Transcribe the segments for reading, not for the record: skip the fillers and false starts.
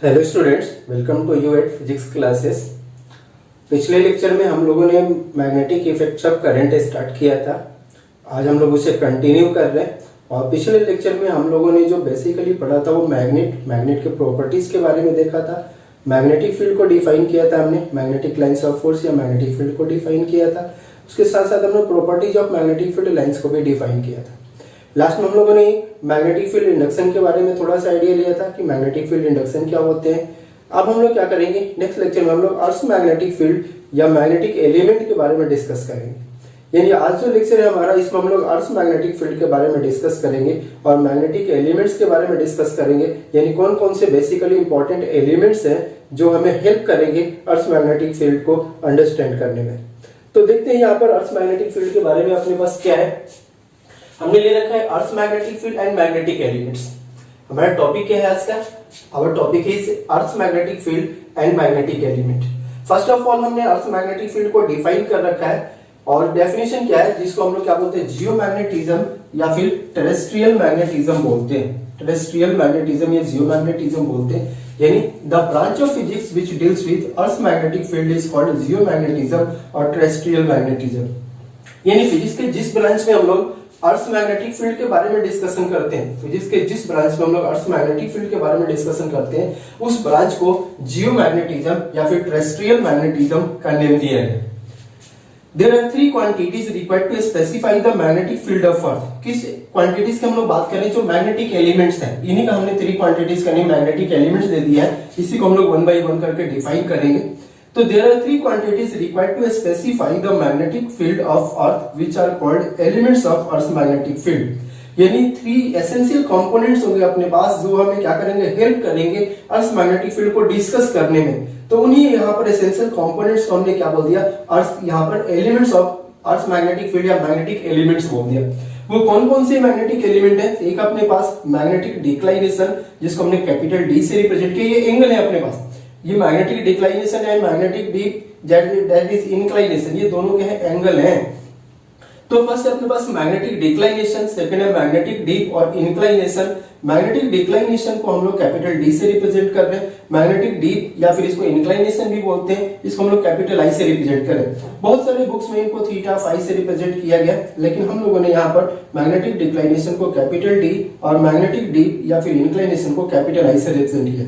Hello students, welcome to you at physics classes. पिछले lecture में हम लोगों ने magnetic effects of current start किया था। आज हम लोग उसे कंटिन्यू कर रहे हैं। और पिछले लेक्चर में हम लोगों ने जो बेसिकली पढ़ा था वो मैग्नेट के प्रॉपर्टीज के बारे में देखा था। मैग्नेटिक फील्ड को डिफाइन किया था हमने, मैग्नेटिक लाइंस ऑफ फोर्स या मैग्नेटिक फील्ड को डिफाइन किया था। उसके साथ साथ हमने properties of magnetic field lines को भी डिफाइन किया था। लास्ट में हम लोगों ने मैग्नेटिक फील्ड इंडक्शन के बारे में थोड़ा सा आइडिया लिया था कि मैग्नेटिक फील्ड इंडक्शन क्या होते हैं। अब हम लोग क्या करेंगे, नेक्स्ट लेक्चर में हम लोग अर्थ मैग्नेटिक फील्ड या मैग्नेटिक एलिमेंट के बारे में डिस्कस करेंगे। यानी आज जो लेक्चर है हमारा, इसमें हम लोग अर्थ मैग्नेटिक फील्ड के बारे में डिस्कस करेंगे और मैग्नेटिक एलिमेंट्स के बारे में डिस्कस करेंगे। यानी कौन कौन से बेसिकली इंपॉर्टेंट एलिमेंट्स हैं जो हमें हेल्प करेंगे अर्थ मैग्नेटिक फील्ड को अंडरस्टैंड करने में। तो देखते हैं यहाँ पर अर्थ मैग्नेटिक फील्ड के बारे में अपने पास क्या है। हमने ले रखा है earth magnetic field and magnetic elements. हमारा टॉपिक क्या है आज का? Our topic is earth magnetic field and magnetic element. First of all हमने अर्थ मैग्नेटिक फील्ड को डिफाइन कर रखा है और डेफिनेशन क्या है, जिसको हम लोग क्या बोलते हैं, जियोमैग्नेटिज्म या फिर टेरेस्ट्रियल मैग्नेटिज्म बोलते हैं। टेरेस्ट्रियल मैग्नेटिज्म या जियोमैग्नेटिज्म बोलते हैं। यानी the branch of physics which deals with earth magnetic field is called geomagnetism और टेरेस्ट्रियल मैग्नेटिज्म। यानी फिजिक्स के जिस ब्रांच में हम लोग अर्थ मैग्नेटिक फील्ड के बारे में डिस्कशन करते हैं, फिजिक्स के जिस ब्रांच में हम लोग अर्थ मैग्नेटिक फील्ड के बारे में डिस्कशन करते हैं, उस ब्रांच को जियोमैग्नेटिज्म या फिर टेरेस्ट्रियल मैग्नेटिज्म का नेम दिया है। There are three quantities required to specify the magnetic field of Earth। किस क्वांटिटीज की हम लोग बात करें, जो मैग्नेटिक एलिमेंट्स हैं, इन्हीं का हमने थ्री क्वांटिटीज का नेम मैग्नेटिक एलिमेंट्स दे दिया है। इसी को हम लोग वन बाय वन करके डिफाइन करेंगे। तो there are three quantities required to specify the magnetic field of Earth which are called elements of Earth's magnetic field। यानी थ्री एसेंशियल कंपोनेंट्स होंगे अपने पास जो हमें क्या करेंगे, हेल्प करेंगे अर्थ मैग्नेटिक फील्ड को डिस्कस करने में। तो उन्हीं यहाँ पर एसेंशियल कंपोनेंट्स को हमने क्या बोल दिया, अर्थ यहाँ पर elements of earth magnetic field या मैग्नेटिक एलिमेंट्स बोल दिया। वो कौन कौन से मैग्नेटिक एलिमेंट है? एक अपने पास मैग्नेटिक डिक्लाइनेशन, जिसको हमने कैपिटल डी से रिप्रेजेंट किया। ये एंगल है अपने पास, ये मैग्नेटिक डिक्लाइनेशन है, magnetic deep that is inclination, ये दोनों के हैं एंगल हैं। तो फर्स्ट अपने पास मैग्नेटिक डिक्लाइनेशन, सेकंड है मैग्नेटिक डीप और इंक्लाइनेशन। मैग्नेटिक डिक्लाइनेशन को हम लोग कैपिटल डी से रिप्रेजेंट कर रहे हैं, मैग्नेटिक डीप या फिर इसको इंक्लाइनेशन भी बोलते हैं, इसको हम लोग कैपिटल आई से रिप्रेजेंट करें। बहुत सारे बुक्स में इनको थीटा फाई से रिप्रेजेंट किया गया, लेकिन हम लोगों ने यहाँ पर मैग्नेटिक डिक्लाइनेशन को कैपिटल डी और मैग्नेटिक डीप या फिर इंक्लाइनेशन को कैपिटल आई से रिप्रेजेंट किया।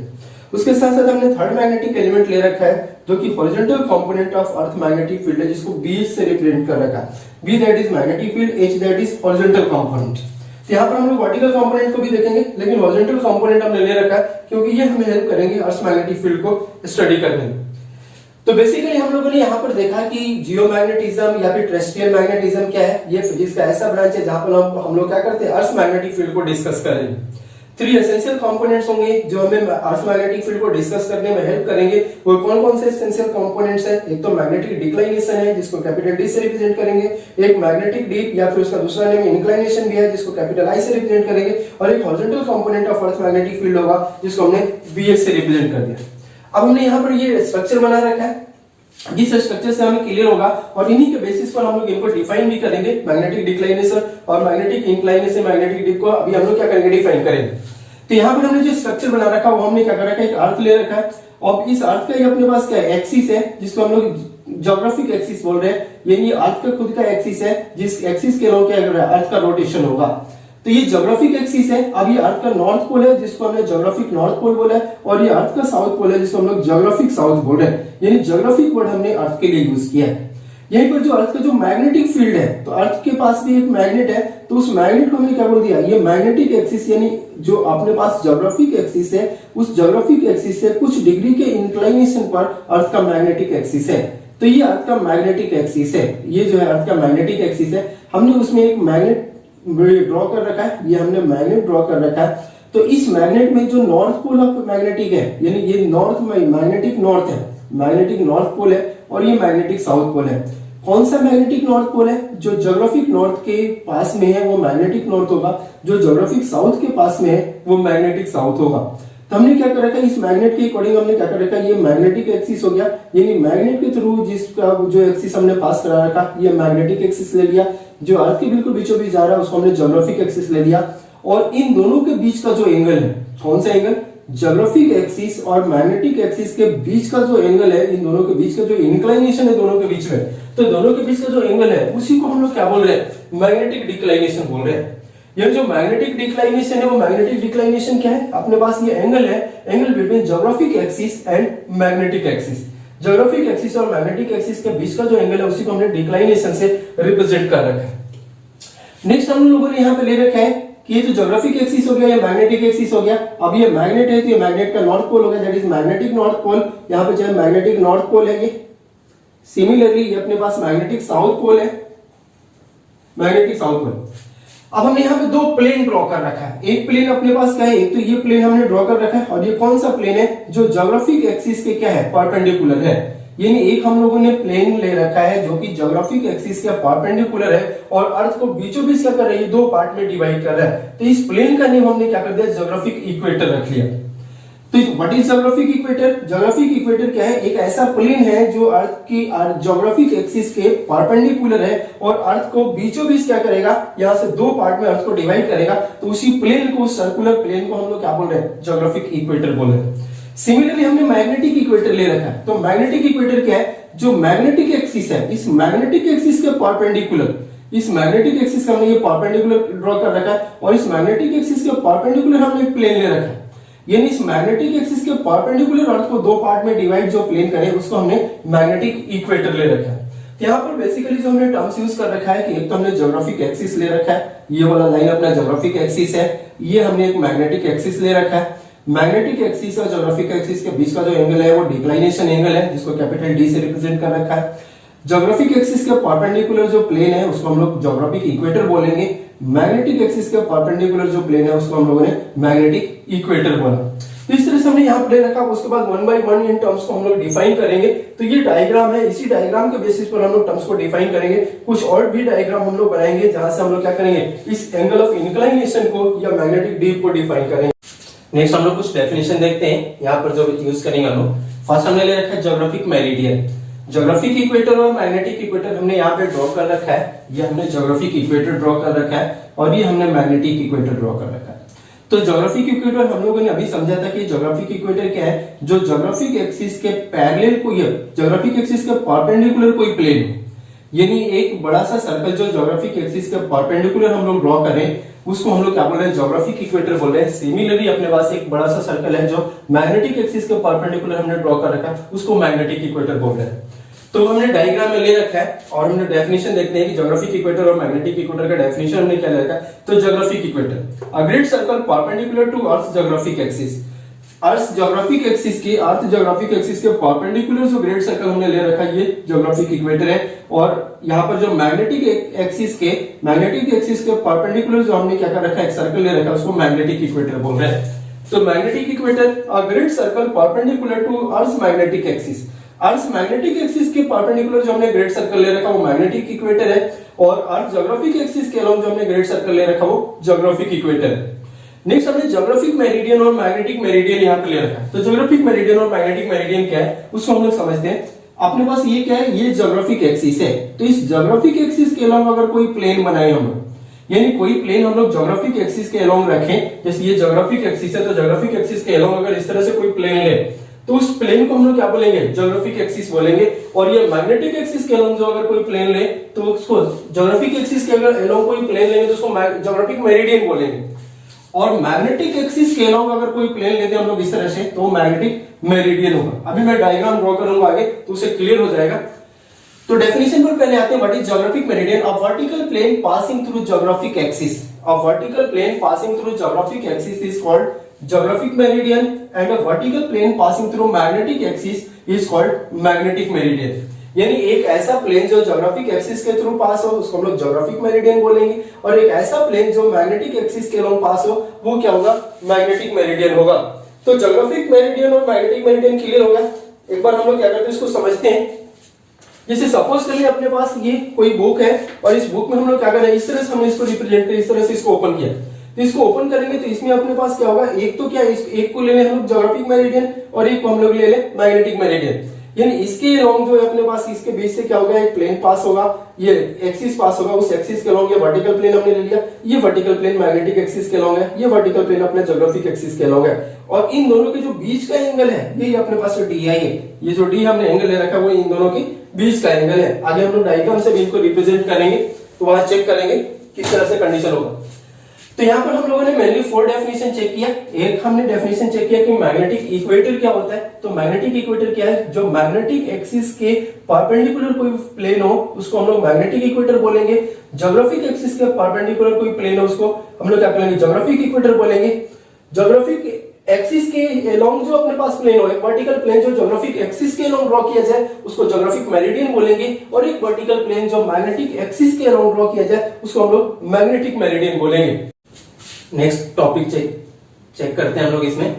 उसके साथ साथ हमने थर्ड मैग्नेटिक एलिमेंट ले रखा है जो कि horizontal component of earth magnetic field है, जिसको BH से रिप्रेजेंट कर रखा है। B that is magnetic field, H that is horizontal component. तो यहाँ पर हम लोग वर्टिकल कंपोनेंट को भी देखेंगे, लेकिन हॉरिजॉन्टल कंपोनेंट हमने ले रखा है क्योंकि ये हमें हेल्प करेंगे अर्थ मैग्नेटिक फील्ड को स्टडी करने में। तो बेसिकली हम लोगों ने यहाँ पर देखा कि जियोमैग्नेटिज्म या फिर टेरेस्ट्रियल मैग्नेटिज्म क्या है। ये फिजिक्स का ऐसा ब्रांच है जहां पर हम लोग क्या करते हैं, अर्थ मैग्नेटिक फील्ड को डिस्कस करेंगे। थ्री एसेंशियल कंपोनेंट्स होंगे जो हमें अर्थ मैग्नेटिक फील्ड को डिस्कस करने में हेल्प करेंगे। वो कौन कौन से एसेंशियल कंपोनेंट्स हैं? एक तो मैग्नेटिक डिक्लाइनेशन है, जिसको कैपिटल डी से रिप्रेजेंट करेंगे। एक मैग्नेटिक डीप या फिर उसका दूसरा नेम इंक्लाइनेशन भी है, जिसको कैपिटल आई से रिप्रेजेंट करेंगे। और एक horizontal component of earth magnetic field होगा, जिसको हमने BH से रिप्रेजेंट कर दिया। अब हमने यहाँ पर ये स्ट्रक्चर बना रखा है, जिस स्ट्रक्चर से हमें क्लियर होगा और इन्हीं के बेसिस पर हम लोग इनको डिफाइन भी करेंगे। मैग्नेटिक डिक्लाइनेशन और मैग्नेटिक इंक्लाइनेशन, मैग्नेटिक डीप को अभी हम लोग क्या करेंगे, डिफाइन करेंगे। तो यहाँ पर हमने जो स्ट्रक्चर बना रखा वो हमने क्या कर रखा है, एक अर्थ ले रखा है और इस अर्थ का ही अपने पास क्या है, एक्सिस है, जिसको हम लोग ज्योग्राफिक एक्सिस बोल रहे हैं। यानी अर्थ का खुद का एक्सिस है, जिस एक्सिस के अराउंड क्या कर रहा है, अर्थ का रोटेशन होगा। तो ये ज्योग्राफिक एक्सिस है। अब ये अर्थ का नॉर्थ पोल है, जिसको हमने ज्योग्राफिक नॉर्थ पोल बोला है, और ये अर्थ का साउथ पोल है, जिसको हम लोग ज्योग्राफिक साउथ बोल रहे हैं। यानी ज्योग्राफिक वर्ड हमने अर्थ के लिए यूज किया है। यहीं पर जो अर्थ का जो मैग्नेटिक फील्ड है, तो अर्थ के पास भी एक मैग्नेट है, तो उस मैग्नेट को हमने क्या बोल दिया, ये मैग्नेटिक एक्सिस। यानी जो अपने पास ज्योग्राफिक एक्सिस है, उस ज्योग्राफिक एक्सिस से कुछ डिग्री के इंक्लाइनेशन पर अर्थ का मैग्नेटिक एक्सिस है। तो ये अर्थ का मैग्नेटिक एक्सिस है, ये जो है अर्थ का मैग्नेटिक एक्सिस है। हमने उसमें एक मैग्नेट ड्रॉ कर रखा है, ये हमने मैग्नेट ड्रॉ कर रखा है। तो इस मैग्नेट में जो नॉर्थ पोल ऑफ मैग्नेटिक है, यानी ये नॉर्थ में मैग्नेटिक नॉर्थ है, मैग्नेटिक नॉर्थ पोल है, और ये मैग्नेटिक साउथ पोल है। कौन सा मैग्नेटिक नॉर्थ पोल है? जो ज्योग्राफिक नॉर्थ के पास में है वो मैग्नेटिक नॉर्थ होगा, जो ज्योग्राफिक साउथ के पास में है वो मैग्नेटिक साउथ होगा। तो हमने क्या कर रखा है, इस मैग्नेट के अकॉर्डिंग हमने क्या कर रखा है, ये मैग्नेटिक एक्सिस हो गया। यानी मैग्नेट के थ्रू जिसका जो एक्सिस हमने पास करा रखा, ये मैग्नेटिक एक्सिस ले लिया। जो अर्थ के बिल्कुल बीचों बीच जा रहा है उसको हमने ज्योग्राफिक एक्सिस ले लिया। और इन दोनों के बीच का जो एंगल है, कौन सा एंगल, ज्योग्राफिक एक्सिस और मैग्नेटिक एक्सिस के बीच का जो एंगल है, इन दोनों के बीच का जो इंक्लाइनेशन है दोनों के बीच में, तो दोनों के बीच का जो एंगल है उसी को हम लोग क्या बोल रहे हैं, मैग्नेटिक डिक्लाइनेशन बोल रहे हैं। ये जो मैग्नेटिक डिक्लाइनेशन है, वो मैग्नेटिक डिक्लाइनेशन क्या है, अपने पास ये एंगल है, angle between geographic axis and magnetic axis. Geographic axis और मैग्नेटिक एक्सिस के बीच का जो एंगल है उसी को हमने डिक्लाइनेशन से रिप्रेजेंट कर रखा है। नेक्स्ट हम लोगों ने यहाँ पे ले रखा है कि ये जो ज्योग्राफिक एक्सिस हो गया, ये मैग्नेटिक एक्सिस हो गया। अब ये मैग्नेट है तो ये मैग्नेट का नॉर्थ पोल हो गया, that is magnetic north pole. यहाँ पे जो है मैग्नेटिक नॉर्थ पोल है ये। सिमिलरली ये अपने पास मैग्नेटिक साउथ पोल है, मैग्नेटिक साउथ पोल। अब हमने यहाँ पे दो प्लेन ड्रॉ कर रखा है। एक प्लेन अपने पास क्या है, एक तो ये प्लेन हमने ड्रॉ कर रखा है, और ये कौन सा प्लेन है जो ज्योग्राफिक एक्सिस के क्या है, परपेंडिकुलर है। यानी एक हम लोगों ने प्लेन ले रखा है जो कि ज्योग्राफिक एक्सिस के परपेंडिकुलर है और अर्थ को बीचों बीच क्या कर रहा है, ये दो पार्ट में डिवाइड कर रहा है। तो इस प्लेन का नेम हमने क्या कर दिया, ज्योग्राफिक इक्वेटर रख लिया। तो what is geographic equator? Geographic equator क्या है, एक ऐसा प्लेन है जो अर्थ की ज्योग्राफिक एक्सिस के परपेंडिकुलर है और अर्थ को बीचों बीच क्या करेगा, यहां से दो पार्ट में अर्थ को डिवाइड करेगा। तो उसी प्लेन को, सर्कुलर प्लेन को हम लोग क्या बोल रहे हैं, ज्योग्राफिक इक्वेटर बोल रहे हैं। सिमिलरली हमने मैग्नेटिक इक्वेटर ले रखा है। तो मैग्नेटिक इक्वेटर क्या है, जो मैग्नेटिक एक्सिस है, इस मैग्नेटिक एक्सिस के परपेंडिकुलर, इस मैग्नेटिक एक्सिस का हमने ये परपेंडिकुलर ड्रॉ कर रखा है और इस मैग्नेटिक एक्सिस के परपेंडिकुलर हमने एक प्लेन ले रखा है। यानी इस मैग्नेटिक एक्सिस के परपेंडिकुलर अर्थ को दो पार्ट में डिवाइड जो प्लेन करे उसको हमने मैग्नेटिक इक्वेटर ले रखा है। यहाँ पर बेसिकली जो हमने टर्म्स यूज कर रखा है कि एक तो हमने ज्योग्राफिक एक्सिस ले रखा है, ये वाला लाइन अपना ज्योग्राफिक एक्सिस है, ये हमने एक मैग्नेटिक एक्सिस ले रखा है। मैग्नेटिक एक्सिस और ज्योग्राफिक एक्सिस के बीच का जो एंगल है वो डिक्लाइनेशन एंगल है, जिसको कैपिटल डी से रिप्रेजेंट कर रखा है। ज्योग्राफिक एक्सिस के परपेंडिकुलर जो प्लेन है उसको हम लोग ज्योग्राफिक इक्वेटर बोलेंगे। मैग्नेटिक एक्सिस के परपेंडिकुलर जो प्लेन है उसको हम लोगों ने मैग्नेटिक इक्वेटर बोला। तो इस तरह से हमने यहाँ पे रखा। उसके बाद one by one in terms को हम लोग डिफाइन करेंगे। तो ये डायग्राम है, इसी डायग्राम के बेसिस पर हम लोग टर्म्स को डिफाइन करेंगे। कुछ और भी डायग्राम हम लोग बनाएंगे जहां से हम लोग क्या करेंगे, इस एंगल ऑफ इंक्लाइनेशन को या मैग्नेटिक डीप को डिफाइन करेंगे। नेक्स्ट हम लोग कुछ डेफिनेशन देखते हैं यहाँ पर जो यूज करेंगे हम लोग। फर्स्ट हमने ले रखा है ज्योग्राफिक मेरिडियन। ज्योग्राफिक इक्वेटर और मैग्नेटिक इक्वेटर हमने यहाँ पे ड्रॉ कर रखा है। ये हमने ज्योग्राफिक इक्वेटर ड्रॉ कर रखा है और ये हमने मैग्नेटिक इक्वेटर ड्रॉ कर रखा है। तो ज्योग्राफिक इक्वेटर हम लोगों ने अभी समझा था कि ज्योग्राफिक इक्वेटर क्या है, जो ज्योग्राफिक एक्सिस के पैरेलल कोई है, ज्योग्राफिक एक्सिस के परपेंडिकुलर कोई प्लेन हो। यानी एक बड़ा सा सर्कल जो ज्योग्राफिक एक्सिस के परपेंडिकुलर हम लोग ड्रॉ करें उसको हम लोग क्या बोल रहे हैं, ज्योग्राफिक इक्वेटर बोल रहे हैं। सिमिलरली अपने पास एक बड़ा सा सर्कल है जो मैग्नेटिक एक्सिस के परपेंडिकुलर हमने ड्रॉ कर रखा है, उसको मैग्नेटिक इक्वेटर बोल रहे हैं। तो हमने डायग्राम में ले रखा है और हमने डेफिनेशन देखते हैं कि ज्योग्राफिक इक्वेटर और मैग्नेटिक इक्वेटर का डेफिनेशन हमने क्या ले रखा है। तो geographic equator, a great circle perpendicular to earth geographic axis. Earth geographic axis के परपेंडिकुलर जो ग्रेड सर्कल हमने ले रखा है ये ज्योग्राफिक इक्वेटर है। और यहाँ पर जो मैग्नेटिक एक्सिस के परपेंडिकुलर जो हमने क्या कर रखा है, एक सर्कल ले रखा है, उसको मैग्नेटिक इक्वेटर बोल रहे हैं। तो magnetic equator, a great circle perpendicular to earth magnetic axis. Earth magnetic axis के परपेंडिकुलर जो हमने ग्रेड सर्कल ले रखा वो मैग्नेटिक इक्वेटर है और अर्थ ज्योग्राफिक एक्सिस के अलोंग जो हमने ग्रेड सर्कल ले रखा वो ज्योग्राफिक इक्वेटर है। नेक्स्ट हमने ज्योग्राफिक मेरिडियन और मैग्नेटिक मेरिडियन यहाँ पे ले रखा है। तो ज्योग्राफिक मेरिडियन और मैग्नेटिक मेरिडियन क्या है उसको हम लोग समझते हैं। अपने पास ये क्या है, ये ज्योग्राफिक एक्सिस है। तो इस ज्योग्राफिक एक्सिस के अलोंग अगर कोई प्लेन बनाए हम लोग, यानी कोई प्लेन हम लोग ज्योग्राफिक एक्सिस के अलोंग रखें, जैसे ये ज्योग्राफिक एक्सिस है तो ज्योग्राफिक एक्सिस के अलोंग अगर इस तरह से कोई प्लेन ले तो उस प्लेन को हम लोग क्या बोलेंगे, ज्योग्राफिक एक्सिस बोलेंगे। और ये मैग्नेटिक एक्सिस के अलोंग जो अगर कोई प्लेन ले तो उसको ज्योग्राफिक एक्सिस के अगर अलोंग कोई प्लेन लेंगे तो उसको ज्योग्राफिक मेरिडियन बोलेंगे। और मैग्नेटिक एक्सिस के अलोंग अगर कोई प्लेन लेते हैं हम लोग इस तरह से तो मैग्नेटिक मेरिडियन होगा। अभी मैं डायग्राम ड्रॉ करूंगा आगे तो उसे क्लियर हो जाएगा। तो डेफिनेशन पर पहले आते हैं, what is geographic meridian? A vertical plane passing through geographic axis. A vertical plane passing through geographic axis is called geographic meridian and a vertical plane passing through magnetic axis is called magnetic meridian. यानी एक ऐसा plane जो geographic axis के थ्रू पास हो उसको हम लोग ज्योग्राफिक मेरिडियन बोलेंगे और एक ऐसा प्लेन जो मैग्नेटिक एक्सिस के अलोंग पास हो वो क्या होगा, मैग्नेटिक मेरिडियन होगा। तो ज्योग्राफिक मेरिडियन और मैग्नेटिक मेरिडियन क्लियर होगा। एक बार हम लोग क्या करते हैं इसको समझते हैं। जैसे सपोज करिए अपने पास ये कोई बुक है और इस बुक में हम लोग क्या कर रहे हैं, इस तरह से हमने इसको रिप्रेजेंट किया, इस तरह से इसको ओपन किया। तो इसको ओपन करेंगे तो इसमें अपने पास क्या होगा, एक तो क्या, एक को ले लें हम लोग ज्योग्राफिक मेरिडियन और एक को हम लोग ले लें मैग्नेटिक मेरिडियन। यानी इसके लॉन्ग जो है अपने पास इसके बीच से क्या होगा, एक प्लेन पास होगा, ये एक्सिस पास होगा, उस एक्सिस के लॉन्ग ये वर्टिकल प्लेन हमने ले लिया, ये वर्टिकल प्लेन मैग्नेटिक एक्सिस के लॉन्ग है, ये वर्टिकल प्लेन अपने ज्योग्राफिक एक्सिस के लॉन्ग है, और इन दोनों के जो बीच का एंगल है ये अपने पास डी आई है। ये जो डी हमने एंगल ले रखा है वो इन दोनों के बीच का एंगल है। आगे हम लोग डायग्राम से भी इनको रिप्रेजेंट करेंगे, तो वहां चेक करेंगे किस तरह से कंडीशन होगा। तो यहाँ पर हम लोगों ने मेनली 4 डेफिनेशन चेक किया। एक हमने डेफिनेशन चेक किया कि मैग्नेटिक इक्वेटर क्या होता है। तो मैग्नेटिक इक्वेटर क्या है, जो मैग्नेटिक एक्सिस के परपेंडिकुलर कोई प्लेन हो उसको हम लोग मैग्नेटिक इक्वेटर बोलेंगे। ज्योग्राफिक एक्सिस के परपेंडिकुलर कोई प्लेन हो उसको हम लोग क्या करेंगे, ज्योग्राफिक इक्वेटर बोलेंगे। ज्योग्राफिक एक्सिस के अलोंग जो अपने पास प्लेन हो, एक वर्टिकल प्लेन जो ज्योग्राफिक एक्सिस के अलोंग ड्रॉ किया जाए उसको ज्योग्राफिक मेरिडियन बोलेंगे, और एक वर्टिकल प्लेन जो मैग्नेटिक एक्सिस के अलोंग ड्रॉ किया जाए उसको हम लोग मैग्नेटिक मेरिडियन बोलेंगे। नेक्स्ट टॉपिक चेक करते हैं हम लोग इसमें।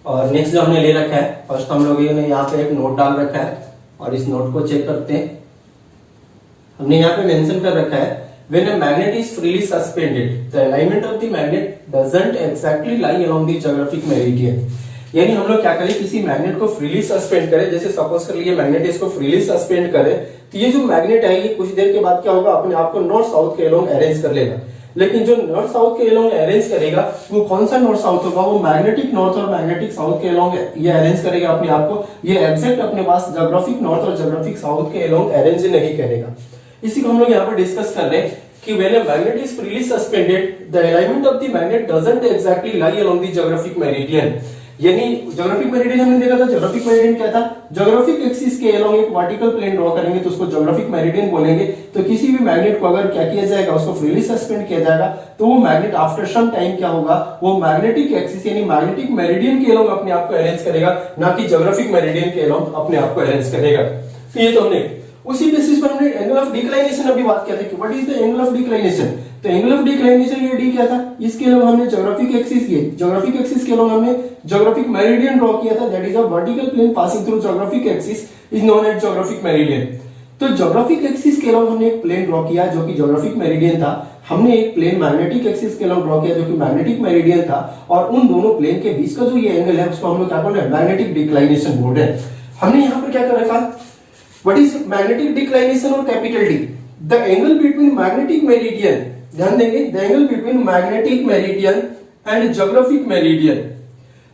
और नेक्स्ट जो हमने ले रखा है, फर्स्ट हम लोग ने यहाँ पे एक नोट डाल रखा है और इस नोट को चेक करते हैं। हमने यहाँ पे मेंशन कर रखा है, when a magnet is freely suspended the alignment of the magnet doesn't exactly lie along the geographic meridian। यानी हम लोग क्या करें, किसी मैग्नेट को फ्रीली सस्पेंड करें, जैसे सपोज कर लिए मैग्नेट इसको फ्रीली सस्पेंड करें, तो ये जो मैग्नेट है ये कुछ देर के बाद क्या होगा, अपने आप को नॉर्थ साउथ के अलोंग अरेंज कर लेगा। लेकिन जो नॉर्थ साउथ के अलोंग अरेंज करेगा वो कौन सा नॉर्थ साउथ होगा, वो मैग्नेटिक नॉर्थ और मैग्नेटिक साउथ के अलोंग ये अरेंज करेगा अपने आप को। ये एग्जैक्ट अपने पास ज्योग्राफिक नॉर्थ और ज्योग्राफिक साउथ के अलोंग अरेंज नहीं करेगा। इसी को हम लोग यहाँ पर डिस्कस कर रहे हैं कि when a magnet is freely suspended the alignment of the magnet doesn't exactly lie along the geographic meridian। यानी ज्योग्राफिक मेरिडियन हमने देखा था, ज्योग्राफिक मेरिडियन क्या था, ज्योग्राफिक एक्सिस के अलोंग एक वर्टिकल प्लेन ड्रॉ करेंगे तो उसको ज्योग्राफिक मेरिडियन बोलेंगे। तो किसी भी मैग्नेट को अगर क्या किया जाएगा, उसको फ्रीली सस्पेंड किया जाएगा, तो वो मैग्नेट आफ्टर सम टाइम क्या होगा, वो मैग्नेटिक एक्सिस यानी मैग्नेटिक मेरिडियन के अलोंग अपने आप को अरेंज करेगा, ना कि ज्योग्राफिक मेरिडियन के अलोंग अपने आप को अरेंज करेगा। तो ये तो हमने उसी बेसिस पर हमने एंगल ऑफ डिक्लाइनेशन अभी बात किया था कि what is the angle of declination. तो एंगल ऑफ डिक्लाइनेशन ये डी क्या था, इसके अलावा हमने ज्योग्राफिक एक्सिस के अलावा हमने ज्योग्राफिक मेरिडियन ड्रॉ किया था, that is a vertical plane passing through geographic axis is known as geographic meridian. तो ज्योग्राफिक एक्सिस के अलावा हमने एक प्लेन ड्रॉ किया जो कि ज्योग्राफिक मेरिडियन था। हमने एक प्लेन मैग्नेटिक एक्सिस के अलावा ड्रॉ किया जो कि मैग्नेटिक मेरिडियन था, और उन दोनों प्लेन के बीच का जो ये एंगल है उसको हम लोग क्या बोल रहे हैं, मैग्नेटिक डिक्लाइनेशन बोल रहे हैं। हमने यहाँ पर क्या कर रखा, What is magnetic declination और capital D, the angle between magnetic meridian, ध्यान देंगे, the angle between magnetic meridian and geographic meridian।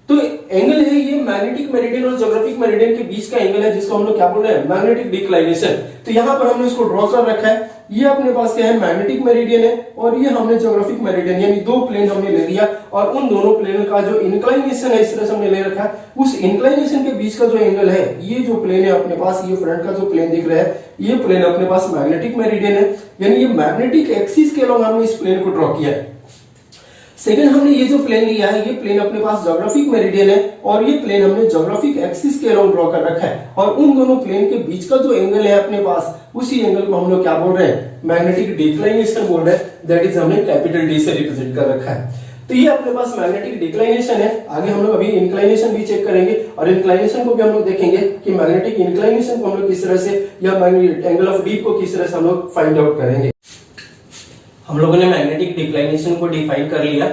तो एंगल है ये मैग्नेटिक मेरिडियन और ज्योग्राफिक मेरिडियन के बीच का एंगल है जिसको हम लोग क्या बोल रहे हैं, मैग्नेटिक डिक्लाइनेशन। तो यहाँ पर हमने इसको ड्रॉ कर रखा है, ये अपने पास क्या है, मैग्नेटिक मेरिडियन है, और ये हमने ज्योग्राफिक मेरिडियन, यानी दो प्लेन हमने ले लिया, और उन दोनों प्लेन का जो इंक्लाइनेशन है इस तरह से हमने ले रखा है, उस इंक्लाइनेशन के बीच का जो एंगल है, ये जो प्लेन है अपने पास, ये फ्रंट का जो प्लेन दिख रहा है, ये प्लेन अपने पास मैग्नेटिक मेरिडियन है, यानी ये मैग्नेटिक एक्सिस के अलोंग हमने इस प्लेन को ड्रॉ किया है। सेकंड, हमने ये जो प्लेन लिया है, ये प्लेन अपने पास ज्योग्राफिक मेरिडियन है, और ये प्लेन हमने ज्योग्राफिक एक्सिस के अराउंड ड्रॉ कर रखा है, और उन दोनों प्लेन के बीच का जो एंगल है अपने पास, उसी एंगल को हम लोग क्या बोल रहे हैं, मैग्नेटिक डिक्लाइनेशन बोल रहे हैं, दैट इज हमने कैपिटल डी से रिप्रेजेंट कर रखा है। तो ये अपने पास मैग्नेटिक डिक्लाइनेशन है। आगे हम लोग अभी इंक्लाइनेशन भी चेक करेंगे, और इंक्लाइनेशन को भी हम लोग देखेंगे कि मैग्नेटिक इंक्लाइनेशन को हम लोग किस तरह से, या एंगल ऑफ डी को किस तरह से हम लोग फाइंड आउट करेंगे। हम लोगों ने मैग्नेटिक डिक्लाइनेशन को डिफाइन कर लिया,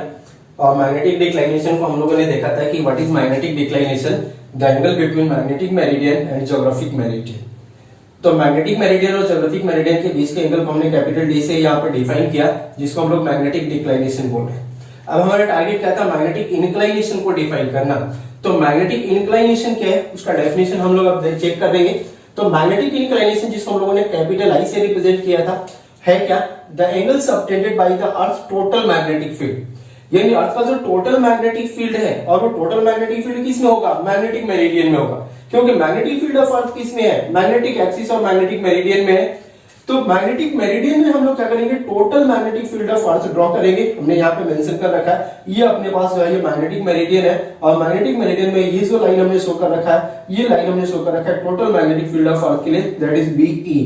और मैग्नेटिक डिक्लाइनेशन को हम लोगों ने देखा था कि what is magnetic declination, the angle between magnetic meridian and geographic meridian. तो मैग्नेटिक मेरिडियन और ज्योग्राफिक मेरिडियन के बीच के एंगल को हमने कैपिटल डी से यहाँ पर डिफाइन किया, जिसको हम लोग मैग्नेटिक डिक्लाइनेशन बोल रहे हैं। अब हमारा टारगेट क्या था, मैग्नेटिक इंक्लाइनेशन को डिफाइन करना। तो मैग्नेटिक इंक्लाइनेशन क्या है, उसका डेफिनेशन हम लोग अब चेक कर देंगे। तो मैग्नेटिक इंक्लाइनेशन जिसको हम लोगों ने कैपिटल आई से रिप्रेजेंट किया था, है क्या, the angle subtended by the earth total magnetic field. यानी अर्थ का जो टोटल मैग्नेटिक फील्ड है, और वो टोटल मैग्नेटिक फील्ड किस में होगा, मैग्नेटिक मेरिडियन में होगा, क्योंकि मैग्नेटिक फील्ड ऑफ अर्थ किस में है, मैग्नेटिक एक्सिस और मैग्नेटिक मेरिडियन में है। तो मैग्नेटिक मेरिडियन में हम लोग क्या करेंगे, total magnetic field of earth draw करेंगे। हमने यहाँ पे मेंशन कर रखा है, ये अपने पास जो है ये मैग्नेटिक मेरिडियन है, और मैग्नेटिक मेरिडियन में ये जो लाइन हमने शो कर रखा है, ये लाइन हमने शो कर रखा है टोटल मैग्नेटिक फील्ड ऑफ अर्थ के लिए, दैट इज बीई।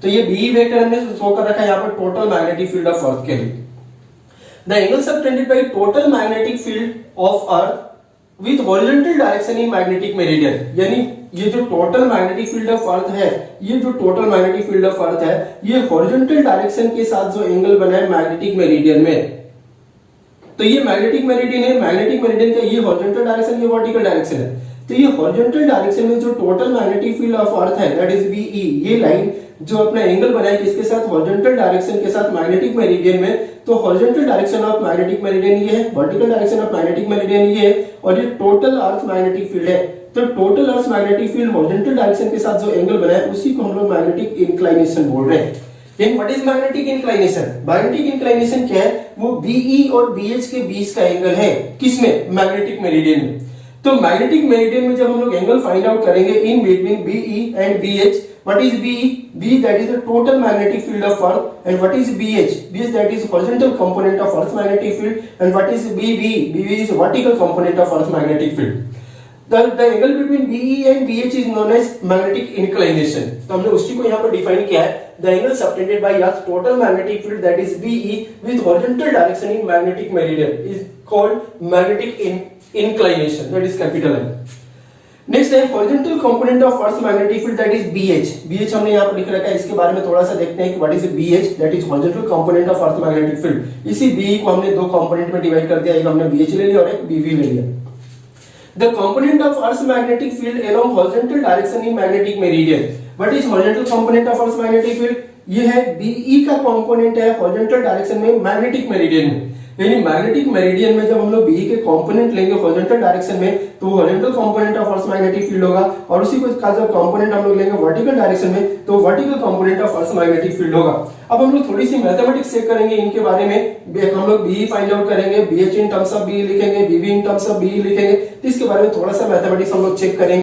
तो ये बीई वेक्टर हमने शो कर रखा है यहाँ पर टोटल मैग्नेटिक फील्ड ऑफ अर्थ के लिए। The angle subtended by total magnetic field of Earth with horizontal direction in magnetic meridian। यानी ये जो टोटल मैग्नेटिक फील्ड ऑफ अर्थ है, ये जो टोटल मैग्नेटिक फील्ड ऑफ अर्थ है, ये हॉरिजॉन्टल डायरेक्शन के साथ जो एंगल बना है मैग्नेटिक मेरिडियन में। तो ये मैग्नेटिक मेरिडियन है, मैग्नेटिक मेरिडियन का ये हॉरिजॉन्टल डायरेक्शन, ये वर्टिकल डायरेक्शन है। तो ये हॉरिजॉन्टल डायरेक्शन में जो टोटल मैग्नेटिक फील्ड ऑफ अर्थ है दैट इज बीई, ये लाइन जो अपना एंगल बनाए किसके साथ, हॉरिजॉन्टल डायरेक्शन के साथ मैग्नेटिक मेरिडियन में। तो horizontal direction of magnetic meridian ये है, vertical direction of magnetic meridian ये है, और ये टोटल अर्थ मैग्नेटिक फील्ड है। तो टोटल अर्थ मैग्नेटिक फील्ड हॉरिजॉन्टल डायरेक्शन के साथ जो एंगल बनाए उसी को हम लोग मैग्नेटिक इंक्लाइनेशन बोल रहे हैं। लेकिन what is magnetic inclination? Magnetic inclination क्या है? वो बीई और बीएच के बीच का एंगल है, किसमें, मैग्नेटिक मेरिडियन में। तो मैग्नेटिक मेरिडियन में जब हम लोग एंगल फाइंड आउट करेंगे in between BE and BH, what is BE? B that is the total magnetic field of Earth, and what is BH? BH that is horizontal component of Earth's magnetic field, and what is BB? BB is vertical component of Earth's magnetic field. The angle between BE and BH is known as magnetic inclination. तो हमने उसी को यहाँ पर define किया है, the angle subtended by Earth's total magnetic field that is BE with horizontal direction in magnetic meridian is called magnetic inclination, that is capital M. Next है horizontal component of earth magnetic field that is BH. BH हमने यहाँ पर लिख रखा है, इसके बारे में थोड़ा सा देखते हैं कि what is BH, that is horizontal component of earth magnetic field. इसी बी को हमने दो कंपोनेंट में डिवाइड कर दिया, एक हमने बीएच ले लिया और एक बीवी ले लिया। The component of earth magnetic field along horizontal direction in magnetic meridian. What is horizontal component of earth magnetic field? ये है बीई का कंपोनेंट है हॉरिजॉन्टल डायरेक्शन में मैग्नेटिक मेरिडियन में। यानी मैग्नेटिक मेरिडियन में जब हम लोग बी के कंपोनेंट लेंगे हॉरिजॉन्टल डायरेक्शन में तो horizontal component of earth magnetic field होगा, और उसी को का जब कंपोनेंट हम लोग लेंगे वर्टिकल डायरेक्शन में तो vertical component of earth magnetic field होगा। अब हम लोग थोड़ी सी मैथमेटिक्स चेक करेंगे इनके बारे में। हम लोग बी फाइंड आउट करेंगे, BH in terms of B लिखेंगे, BB in terms of B लिखेंगे, तो इसके बारे में थोड़ा सा मैथमेटिक्स हम लोग चेक करेंगे।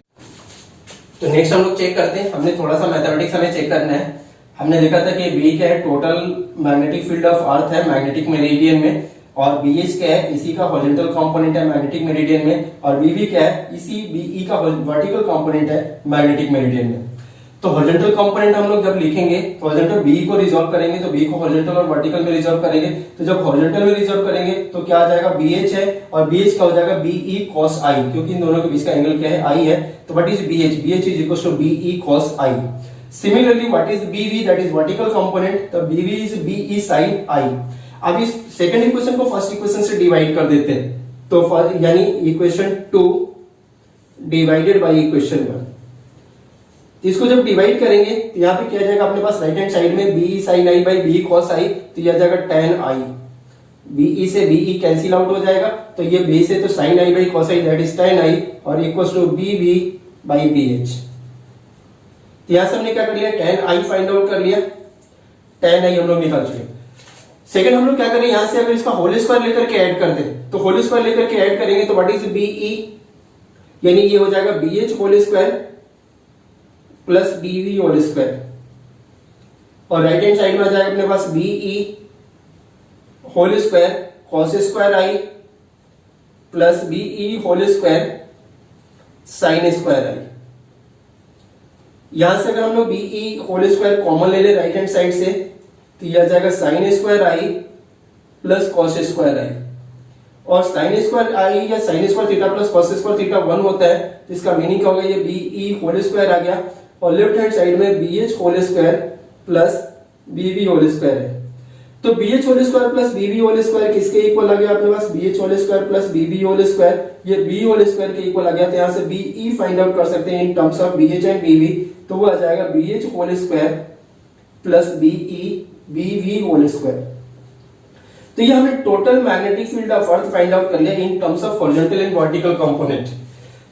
तो नेक्स्ट हम लोग चेक करते हैं, हमने थोड़ा सा मैथमेटिक्स हमें चेक करना है। हमने देखा था कि बी क्या है, टोटल मैग्नेटिक फील्ड ऑफ अर्थ है मैग्नेटिक मेरिडियन में, और बीएच क्या है, इसी का हॉरिजॉन्टल कंपोनेंट है मैग्नेटिक मेरिडियन में, और बीवी क्या है, इसी बीई का वर्टिकल कंपोनेंट है मैग्नेटिक मेरिडियन में। तो हॉरिजॉन्टल कंपोनेंट हम लोग जब लिखेंगे तो हॉरिजॉन्टल बी को रिजॉल्व करेंगे, तो बी को हॉरिजॉन्टल और वर्टिकल में रिजॉल्व करेंगे। तो जब हॉरिजॉन्टल में रिजॉल्व करेंगे तो क्या आ जाएगा, बीएच है, और बीएच का हो जाएगा बीई कॉस आई, क्योंकि इन दोनों के बीच का एंगल क्या है, आई है। तो what is BH? BH is equal to BE cos I. Similarly what is BV, that is vertical component, तो BV is BE sine I. अब इस सेकंड इक्वेशन को फर्स्ट इक्वेशन से डिवाइड कर देते हैं, तो यानी इक्वेशन 2 डिवाइडेड बाय इक्वेशन 1। इसको जब डिवाइड करेंगे तो यहाँ पे क्या जाएगा अपने पास राइट हैंड साइड में B sine I by B cos I, तो यह जाएगा tan आई। बीई से बीई कैंसिल आउट हो जाएगा, तो ये बी से तो sine I by cos I that is tan I, और equals to BB by BH. तो यहां से हमने क्या कर लिया, tan आई फाइंड आउट कर लिया, tan आई हम लोग निकाल चुके। सेकंड हम लोग क्या करें, यहां से अगर इसका होल स्क्वायर लेकर के ऐड कर दे, तो होल स्क्वायर लेकर के ऐड करेंगे तो व्हाट इज बीई, यानी ये हो जाएगा BH whole square plus BV whole square, और राइट हैंड साइड में आ जाएगा अपने पास BE whole square cos square I plus BE whole square sine square I. यहां से अगर हम लोग बीई होल स्क्वायर कॉमन ले ले राइट हैंड साइड से, तो यह आ जाएगा sign square I plus cos square आई, और साइन स्क्वायर आई या sine square theta plus cos square theta 1 होता है, तो इसका मीनिंग क्या होगा, ये बीई होल स्क्वायर आ गया, और लेफ्ट हैंड साइड में BH whole square plus BV whole square है। तो BH whole square plus BV whole square किसके इक्वल आ गया अपने पास, BH whole square plus BV whole square, ये बी होल स्क्वायर के इक्वल आ गया। तो यहां से बीई फाइंड आउट कर सकते हैं in terms of BH and BV, तो वो आ जाएगा BH whole square plus BE BV whole square. तो ये हमने total magnetic field of earth find out कर लिया in terms of horizontal and vertical component.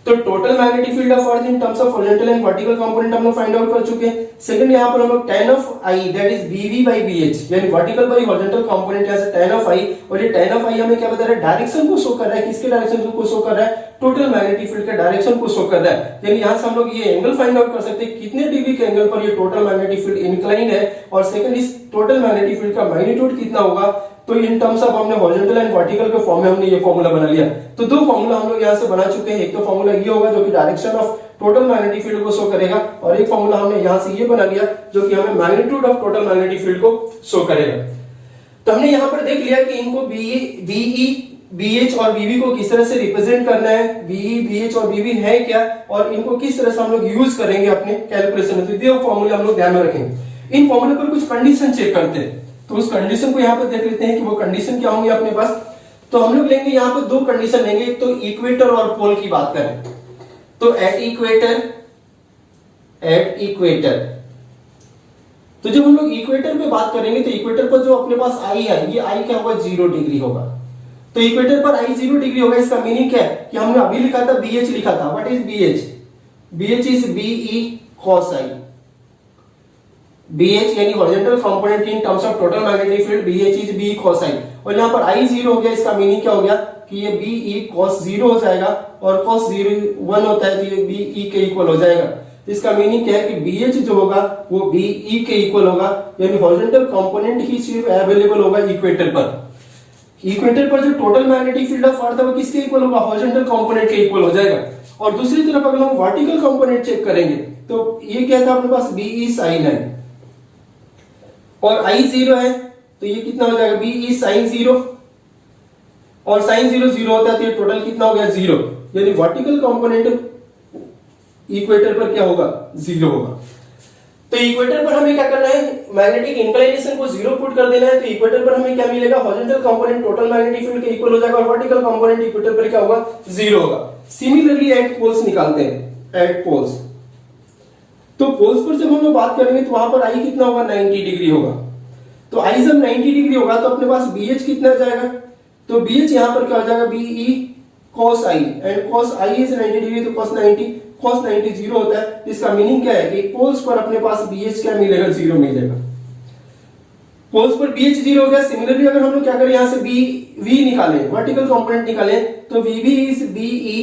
तो total magnetic field of earth in terms of horizontal and vertical component हम लोग find out कर चुके हैं। सेकंड यहां पर हम लोग tan of i that is बीवी बाय बीएच, यानी वर्टिकल बाय हॉरिजॉन्टल कंपोनेंट यहां से tan ऑफ i, और ये tan ऑफ i हमें क्या बता रहा है, डायरेक्शन को शो कर रहा है, किसके डायरेक्शन को शो कर रहा है, टोटल मैग्नेटिक फील्ड के डायरेक्शन को शो कर रहा है। यानी यहां से हम लोग ये एंगल फाइंड आउट कर सकते हैं कितने डिग्री के एंगल पर ये टोटल मैग्नेटिक फील्ड इंक्लाइन है, और सेकंड इस टोटल मैग्नेटिक फील्ड का मैग्नीट्यूड कितना होगा। तो इन टर्म्स ऑफ हमने हॉरिजॉन्टल एंड वर्टिकल के फॉर्म में हमने ये फॉर्मूला बना लिया। तो दो फॉर्मूला हम लोग यहां से बना चुके हैं, एक तो फॉर्मूला ये होगा जो कि direction of total magnetic field को शो करेगा, और एक फॉर्मूला हमने यहां से ये बना लिया जो कि हमें magnitude of total magnetic field को शो करेगा। तो हमने यहां पर देख लिया कि इनको बीई बीएच और बीवी को किस तरह से रिप्रेजेंट करना है, बीई बीएच और बीवी है क्या, और इनको किस तरह से हम लोग यूज करेंगे अपने कैलकुलेशन में। तो ये फॉर्मूला हम लोग ध्यान में रखेंगे। इन फॉर्मूले पर कुछ कंडीशन चेक करते हैं, तो उस कंडीशन को यहाँ पर देख लेते हैं कि वो कंडीशन क्या होंगी अपने पास। तो हम लोग लेंगे यहाँ पर दो कंडीशन लेंगे, एक तो इक्वेटर और पोल की बात करें, तो एट इक्वेटर तो जब हम लोग इक्वेटर पे बात करेंगे तो इक्वेटर पर जो अपने पास आई है, ये आई क्या होगा, 0 डिग्री होगा। तो इक्वेटर पर आई 0 डिग्री होगा। इसका मीनिंग क्या है कि हमने अभी लिखा था BH लिखा था। What is BH? BH is BE cos I। BH यानी horizontal component in terms of total magnetic field, BH is BE cos I। और यहाँ पर I 0 हो गया। इसका मीनिंग क्या हो गया कि ये BE cos 0 हो जाएगा और cos 0 1 होता है तो ये BE के इक्वल हो जाएगा। इसका मीनिंग क्या है कि BH जो होगा वो BE के इक्वल होगा, यानी हॉरिजॉन्टल कंपोनेंट ही सिर्फ अवेलेबल होगा इक्वेटर पर। इक्वेटर पर जो टोटल मैग्नेटिक फील्ड ऑफ अर्थ है वो किसके इक्वल होगा, हॉरिजॉन्टल कंपोनेंट के इक्वल हो जाएगा। और दूसरी तरफ अगर हम वर्टिकल कंपोनेंट चेक करेंगे तो ये क्या था अपने पास BE sin I, और I 0 है तो ये कितना हो जाएगा BE sin 0, और sin 0 0 होता है तो ये टोटल कितना हो गया 0, यानी वर्टिकल कंपोनेंट इक्वेटर पर क्या होगा, 0 होगा। तो इक्वेटर पर हमें क्या करना है, मैग्नेटिक इंक्लिनेशन को 0 पुट कर देना है। तो इक्वेटर पर हमें क्या मिलेगा, horizontal component total magnetic field के इक्वल हो जाएगा और वर्टिकल कंपोनेंट इक्वेटर पर क्या होगा, 0 होगा। सिमिलरली एट पोल्स निकालते हैं, एट पोल्स। तो पोल्स पर जब हम लोग बात करेंगे तो वहां पर आई कितना होगा, 90 डिग्री होगा। तो आई जब 90 डिग्री होगा तो अपने पास BH कितना जाएगा, तो BH यहां पर क्या हो जाएगा, BE cos I, and cos I is 90 degree तो cos 90 0 होता है। इसका मीनिंग क्या है कि पोल्स पर अपने पास BH क्या मिलेगा, 0 मिलेगा। पोल्स पर BH 0 हो गया। सिमिलरली अगर हम लोग क्या करें, यहां से V निकालें, वर्टिकल कंपोनेंट निकालें, तो VB is BE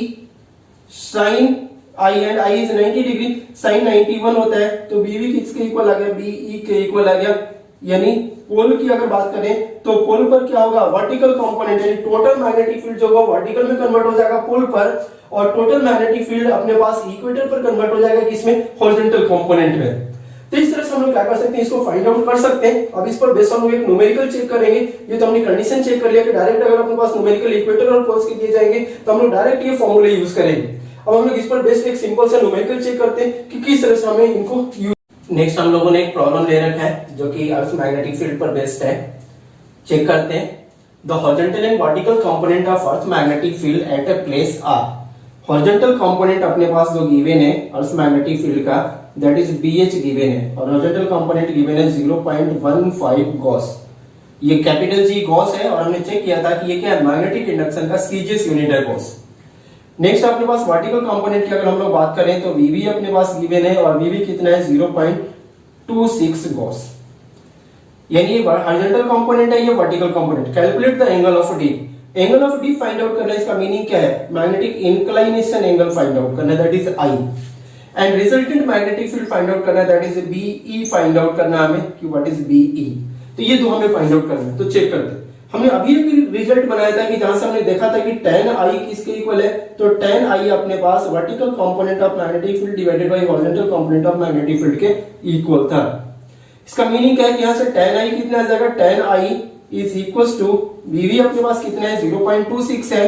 sin I and I is 90 degree, sin 91 होता है तो BB किसके इक्वल आ गया, BE के इक्वल आ गया। यानी पोल की अगर बात करें तो पोल पर क्या होगा, वर्टिकल कंपोनेंट यानी टोटल मैग्नेटिक फील्ड जो होगा वर्टिकल में कन्वर्ट हो जाएगा पोल पर, और टोटल मैग्नेटिक फील्ड अपने पास इक्वेटर पर कन्वर्ट हो जाएगा किसमें, हॉरिजॉन्टल कंपोनेंट में। तो इस तरह से हम लोग क्या कर सकते हैं, इसको फाइंड आउट कर सकते हैं। अब इस पर बेस्ड हम लोग एक न्यूमेरिकल चेक करेंगे। ये तो हमने कंडीशन चेक कर लिया कि डायरेक्ट अगर अपने पास न्यूमेरिकल इक्वेटर और पोल्स के दिए जाएंगे तो हम लोग डायरेक्ट ये फॉर्मूला यूज करेंगे। अब हम लोग इस पर बेस्ड एक सिंपल सा न्यूमेरिकल चेक करते हैं कि किस तरह से हमें इनको यूज। नेक्स्ट हम लोगों ने एक प्रॉब्लम ले रखा है जो कि अर्थ मैग्नेटिक फील्ड पर बेस्ड है। चेक करते हैं, the horizontal and vertical component of earth magnetic field at a place are. Horizontal component अपने पास जो गिवन है अर्थ मैग्नेटिक फील्ड का, दैट इज BH गिवन है, और हॉरिजॉन्टल कंपोनेंट गिवन है 0.15 गॉस। ये कैपिटल G गॉस है, और हमने चेक किया था कि ये क्या है, मैग्नेटिक इंडक्शन का सीजीएस यूनिट है गॉस। नेक्स्ट अपने पास वर्टिकल कंपोनेंट की अगर हम लोग बात करें तो VB अपने पास गिवन है, और VB कितना है 0.26 गॉस। यानी ये हॉरिजॉन्टल कंपोनेंट है, ये vertical component. Calculate the angle of D। Angle of D find out करना है। इसका मीनिंग क्या है, magnetic inclination angle find out करना है, that is I, and resultant magnetic field find out करना है, that is BE find out करना है हमें कि व्हाट इज BE। तो ये दो हमें फाइंड आउट करना है। तो चेक करते हैं, हमने अभी एक रिजल्ट बनाया था कि जहां से हमने देखा था कि tan I किसके इक्वल है, तो tan I अपने पास vertical component of magnetic field divided by horizontal component of magnetic field के इक्वल था। इसका मीनिंग क्या है कि यहां से tan I कितना आ जाएगा, tan I is equals to BB अपने पास कितना है 0.26 है,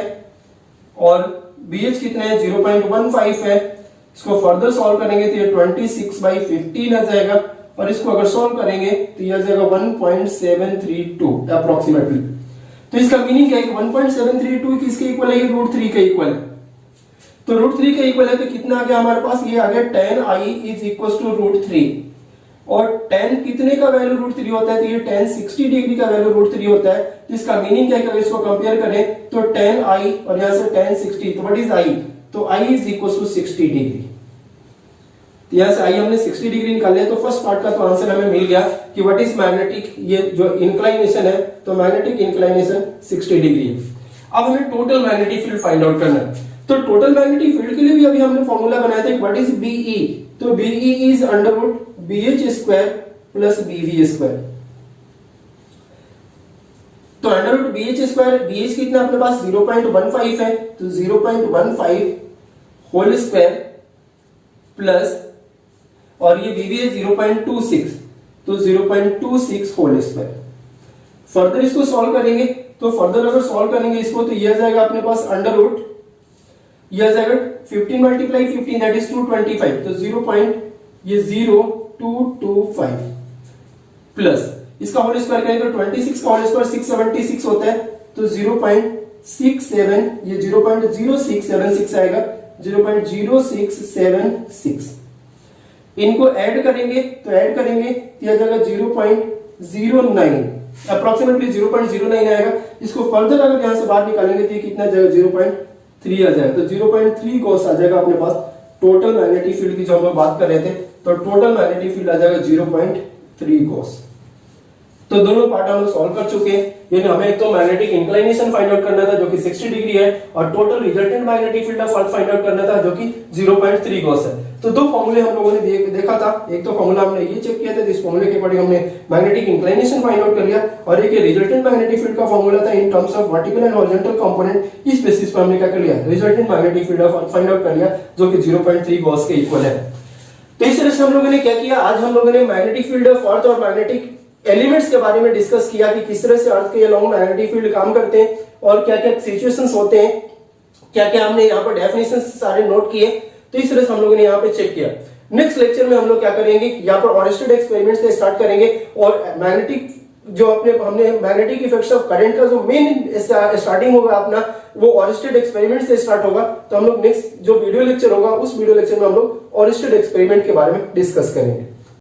और BH कितना है 0.15 है। इसको फर्दर सॉल्व करेंगे तो ये 26/15 आ जाएगा, और इसको अगर सॉल्व करेंगे तो ये आ जाएगा 1.732 अप्रोक्सीमेटली। तो इसका मीनिंग क्या है कि 1.732 किसके इक्वल है, ये √3 के इक्वल है। तो √3 के इक्वल है तो कितना आ गया हमारे पास, ये आ गया tan I is equals to √3, और tan कितने का वैल्यू √3 होता है, तो ये tan 60 डिग्री का वैल्यू √3 होता है। तो इसका मीनिंग क्या है कि अगर इसको कंपेयर करें तो tan I और यहां से tan 60, तो व्हाट इज I, तो I is equals to 60 degree. तो यहां से I हमने 60 डिग्री निकाल लिया। तो फर्स्ट पार्ट का तो आंसर हमें मिल गया कि व्हाट इज मैग्नेटिक, ये जो इंक्लिनेशन है तो मैग्नेटिक इंक्लिनेशन 60 डिग्री है। अब हमें total magnetic field find out करना है। तो टोटल मैग्नेटिक फील्ड के लिए भी अभी हमने फॉर्मूला बनाया था, व्हाट इज BE, तो BE is √BH² plus BV²। तो √BH², BH कितना अपने पास 0.15 है, तो 0.15 होल स्क्वायर प्लस, और ये BB है 0.26, तो 0.26 होल स्क्वायर। फर्दर इसको सॉल्व करेंगे, तो फर्दर अगर सॉल्व करेंगे इसको तो ये आ जाएगा अपने पास √ ये आ जाएगा 15 मल्टीप्लाई 15 दैट इज 225, तो 0.0225 प्लस इसका होल स्क्वायर करेंगे तो 26 का होल स्क्वायर 676 होता है, तो 0.67 ये 0.0676 आएगा, 0.0676। इनको ऐड करेंगे तो ऐड करेंगे तो आ जाएगा 0.09, अप्रोक्सीमेटली 0.09 आएगा। इसको फर्दर अगर यहां से बाहर निकालेंगे तो कितना जाएगा 0.3 आ जाएगा। तो 0.3 गॉस आ जाएगा अपने पास टोटल मैग्नेटिक फील्ड की जो हम लोग बात कर रहे थे। तो टोटल मैग्नेटिक फील्ड आ जाएगा 0.3 गॉस। तो दोनों पार्ट हम लोग सॉल्व कर चुके हैं। यानी हमें एक तो मैग्नेटिक इंक्लिनेशन फाइंड आउट करना था जो कि 60 डिग्री है, और total resultant magnetic field of earth find out करना था जो कि 0.3 गॉस है। तो दो फॉर्मूले हम लोगों ने देखा था। एक तो फॉर्मूला हमने ये चेक किया था, इस फॉर्मूले के अकॉर्डिंग हमने मैग्नेटिक इंक्लिनेशन फाइंड आउट कर लिया, और एक रिजल्टेंट मैग्नेटिक फील्ड का फॉर्मूला था इन terms of vertical and horizontal component. इस बेसिस पर हमने क्या कर लिया, resultant magnetic field of earth find out कर लिया जो कि 0.3 गॉस के इक्वल है। तो इस तरह से हम लोगों ने क्या किया, आज हम लोगों ने मैग्नेटिक फील्ड ऑफ अर्थ और मैग्नेटिक एलिमेंट्स के बारे में डिस्कस किया कि किस तरह से अर्थ के अलोंग मैग्नेटिक फील्ड काम करते हैं और क्या क्या सिचुएशंस होते हैं, क्या क्या हमने यहाँ पर डेफिनेशन सारे नोट किए। तो इस तरह से हम लोगों ने यहाँ पे चेक किया। नेक्स्ट लेक्चर में हम लोग क्या करेंगे, यहाँ पर ओरिस्टेड एक्सपेरिमेंट से स्टार्ट करेंगे, और मैग्नेटिक जो हमने मैग्नेटिक इफेक्ट्स ऑफ करंट का जो मेन स्टार्टिंग होगा अपना, वो ओरिस्टेड एक्सपेरिमेंट से स्टार्ट होगा। तो हम लोग नेक्स्ट जो वीडियो लेक्चर होगा उस वीडियो लेक्चर में हम लोग ओरिस्टेड एक्सपेरिमेंट के बारे में डिस्कस करेंगे।